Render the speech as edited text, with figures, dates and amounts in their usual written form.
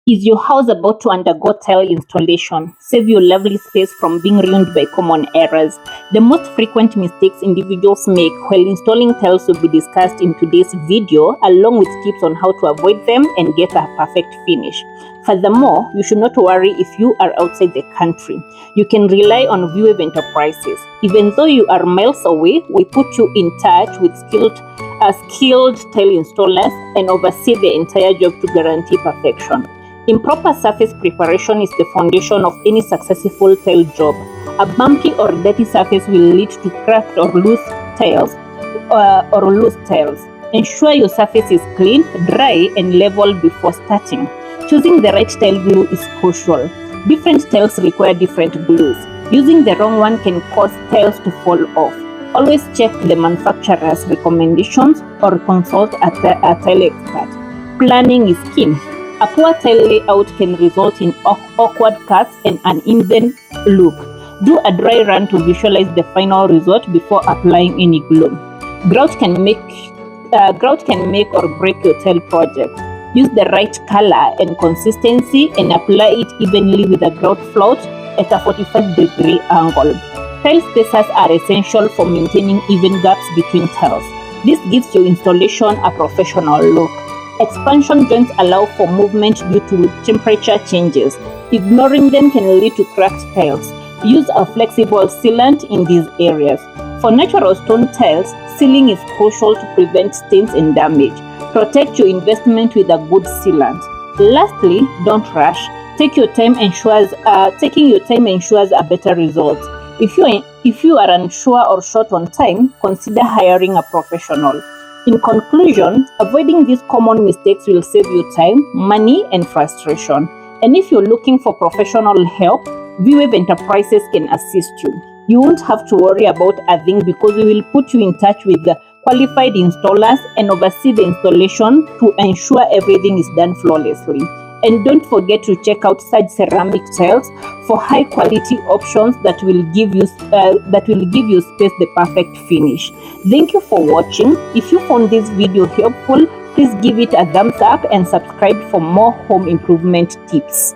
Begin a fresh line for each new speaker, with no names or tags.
Is your house about to undergo tile installation? Save your lovely space from being ruined by common errors. The most frequent mistakes individuals make while installing tiles will be discussed in today's video, along with tips on how to avoid them and get a perfect finish. Furthermore, you should not worry if you are outside the country. You can rely on Veewave Enterprises. Even though you are miles away, we put you in touch with skilled tile installers and oversee the entire job to guarantee perfection. Improper surface preparation is the foundation of any successful tile job. A bumpy or dirty surface will lead to cracked or loose tiles. Ensure your surface is clean, dry, and level before starting. Choosing the right tile glue is crucial. Different tiles require different glues. Using the wrong one can cause tiles to fall off. Always check the manufacturer's recommendations or consult a tile expert. Planning is key. A poor tile layout can result in awkward cuts and an uneven look. Do a dry run to visualize the final result before applying any glue. Grout can make or break your tile project. Use the right color and consistency and apply it evenly with a grout float at a 45-degree angle. Tile spacers are essential for maintaining even gaps between tiles. This gives your installation a professional look. Expansion joints allow for movement due to temperature changes. Ignoring them can lead to cracked tiles. Use a flexible sealant in these areas. For natural stone tiles, sealing is crucial to prevent stains and damage. Protect your investment with a good sealant. Lastly, don't rush. Taking your time ensures a better result. If you are unsure or short on time, consider hiring a professional. In conclusion, avoiding these common mistakes will save you time, money, and frustration. And if you're looking for professional help, Veewave Enterprises can assist you. You won't have to worry about a thing because we will put you in touch with the qualified installers and oversee the installation to ensure everything is done flawlessly. And don't forget to check out SAJ Ceramic tiles for high quality options that will give you space the perfect finish. Thank you for watching. If you found this video helpful, please give it a thumbs up and subscribe for more home improvement tips.